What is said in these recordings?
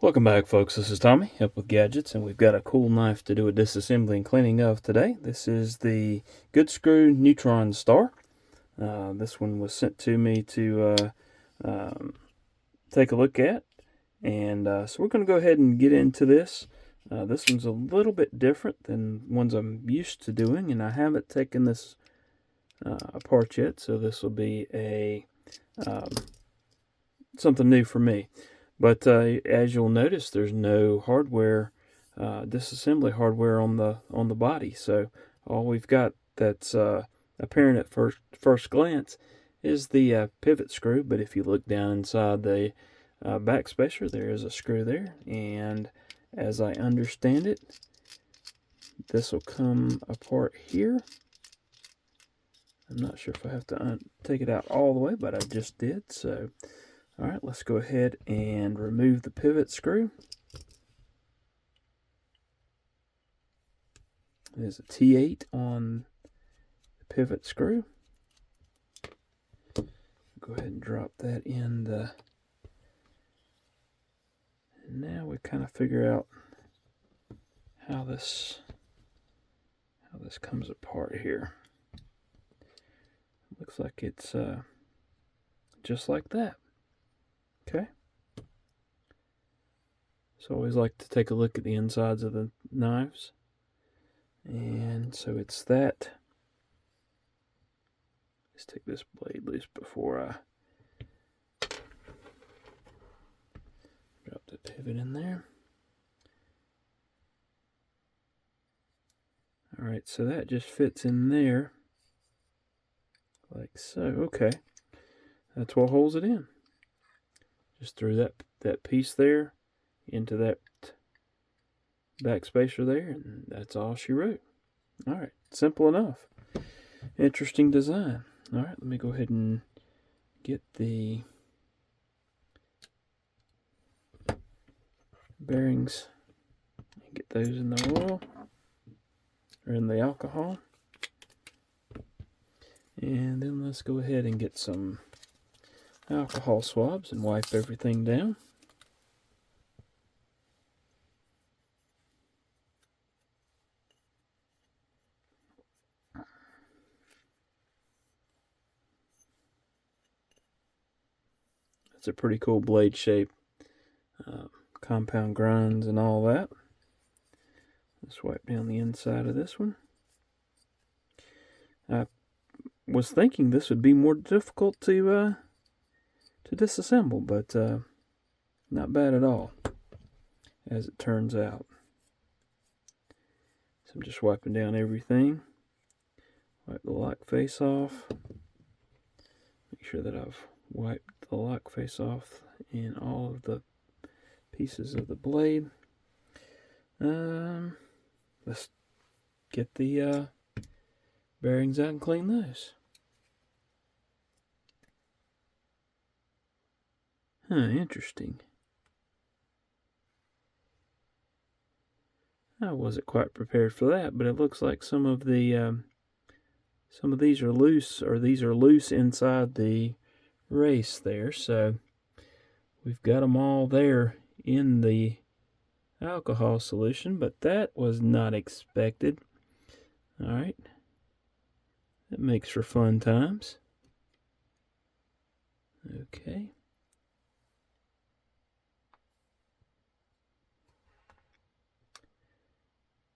Welcome back, folks. This is Tommy, Help with Gadgets, and we've got a cool knife to do a disassembly and cleaning of today. This is the Goodskrew Neutron Star. This one was sent to me to take a look at, and so we're going to go ahead and get into this. This one's a little bit different than ones I'm used to doing, and I haven't taken this apart yet, so this will be a something new for me. But as you'll notice, there's no hardware, disassembly hardware on the body. So all we've got that's apparent at first glance is the pivot screw. But if you look down inside the back spacer, there is a screw there. And as I understand it, this will come apart here. I'm not sure if I have to take it out all the way, but I just did. So. Alright, let's go ahead and remove the pivot screw. There's a T8 on the pivot screw. Go ahead and drop that in the... And now we kind of figure out how this comes apart here. Looks like it's just like that. Okay. So I always like to take a look at the insides of the knives. And so it's that. Let's take this blade loose before I drop the pivot in there. Alright, so that just fits in there. Like so. Okay. That's what holds it in. Just threw that piece there into that back spacer there, and that's all she wrote. Alright, simple enough. Interesting design. Alright, let me go ahead and get the bearings and get those in the oil, or in the alcohol. And then let's go ahead and get some alcohol swabs and wipe everything down. It's a pretty cool blade shape, compound grinds and all that. Let's wipe down the inside of this one. I was thinking this would be more difficult to disassemble, but not bad at all, as it turns out. So I'm just wiping down everything. Wipe the lock face off. Make sure that I've wiped the lock face off in all of the pieces of the blade. Let's get the bearings out and clean those. Interesting. I wasn't quite prepared for that, but it looks like some of these are loose, or these are loose inside the race there. So we've got them all there in the alcohol solution, but that was not expected. All right, that makes for fun times. Okay.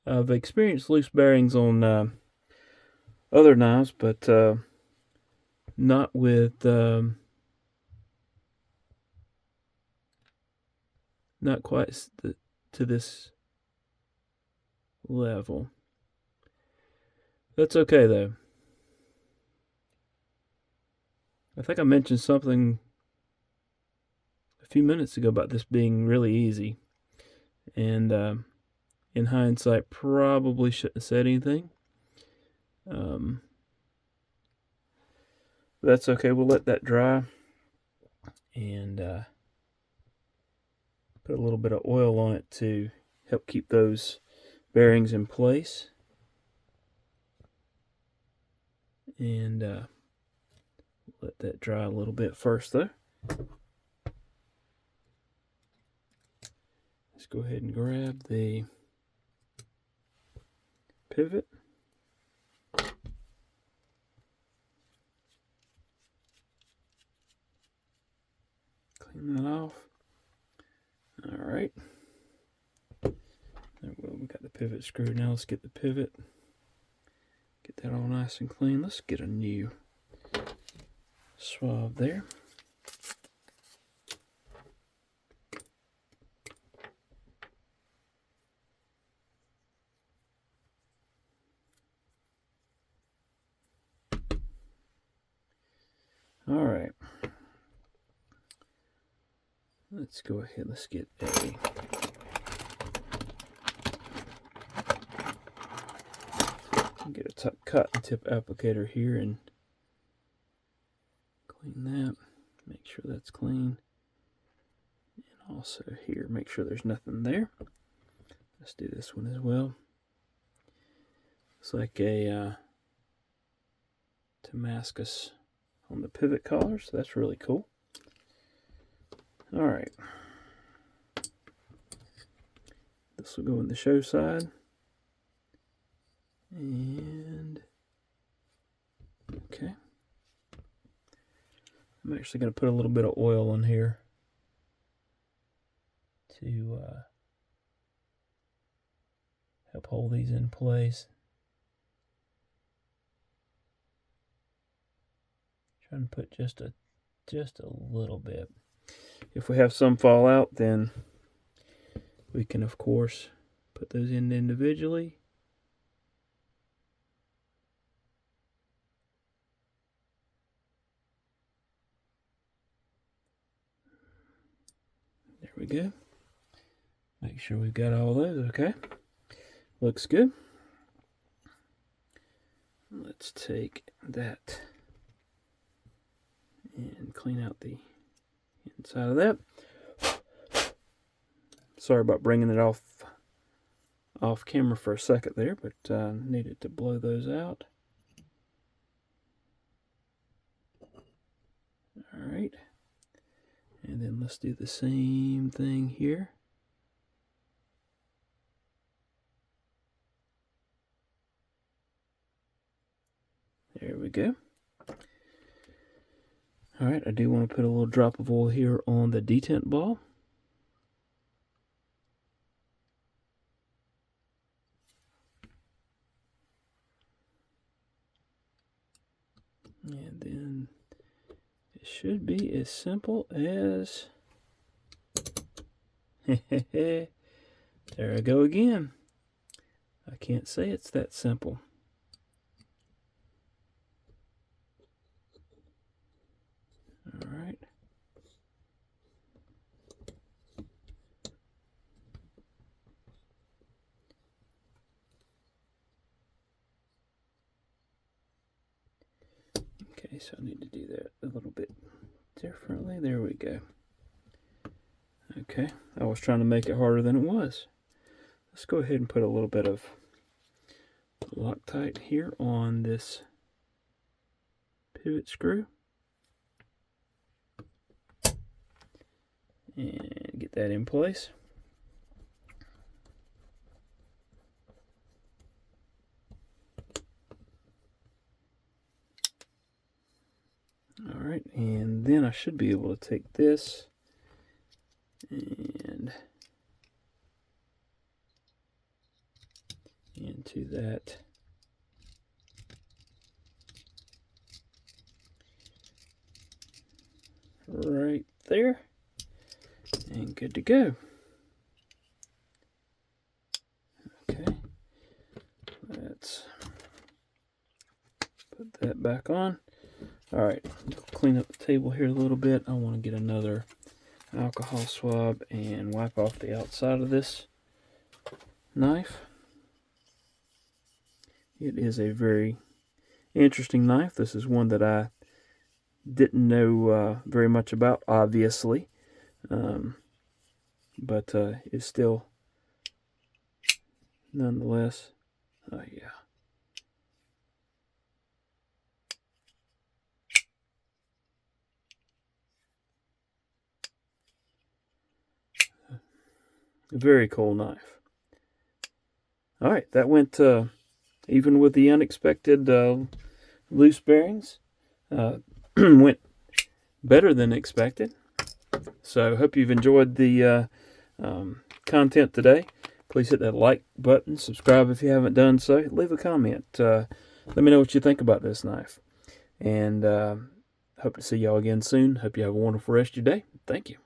I've experienced loose bearings on other knives, but not with not quite to this level. That's okay though. I think I mentioned something a few minutes ago about this being really easy, and in hindsight, probably shouldn't have said anything. That's okay. We'll let that dry and put a little bit of oil on it to help keep those bearings in place. And let that dry a little bit first, though. go ahead and grab the pivot. Clean that off. All right. There we got the pivot screw. Now let's get the pivot. Get that all nice and clean. Let's get a new swab there. All right. Let's go ahead. Let's get a cotton tip applicator here and clean that. Make sure that's clean. And also here, make sure there's nothing there. Let's do this one as well. It's like a Damascus on the pivot collar, so that's really cool. All right. This will go in the show side. And okay. I'm actually going to put a little bit of oil in here to help hold these in place. Trying to put just a little bit. If we have some fall out, then we can of course put those in individually. There we go. Make sure we've got all those, okay? Looks good. Let's take that and clean out the inside of that. Sorry about bringing it off camera for a second there, but needed to blow those out. All right. And then let's do the same thing here. There we go. All right, I do want to put a little drop of oil here on the detent ball. And then it should be as simple as... There I go again. I can't say it's that simple. All right. Okay, so I need to do that a little bit differently. There we go. Okay, I was trying to make it harder than it was. Let's go ahead and put a little bit of Loctite here on this pivot screw. And get that in place. All right, and then I should be able to take this and into that right there, and good to go. Okay, let's put that back on. All right, clean up the table here a little bit. I want to get another alcohol swab and wipe off the outside of this knife. It is a very interesting knife. This is one that I didn't know very much about, obviously, but it's still nonetheless. Oh yeah. Very cool knife. All right, that went even with the unexpected loose bearings. Went better than expected. So hope you've enjoyed the content today. Please hit that like button, subscribe if you haven't done so, leave a comment. Let me know what you think about this knife. And hope to see y'all again soon. Hope you have a wonderful rest of your day. Thank you.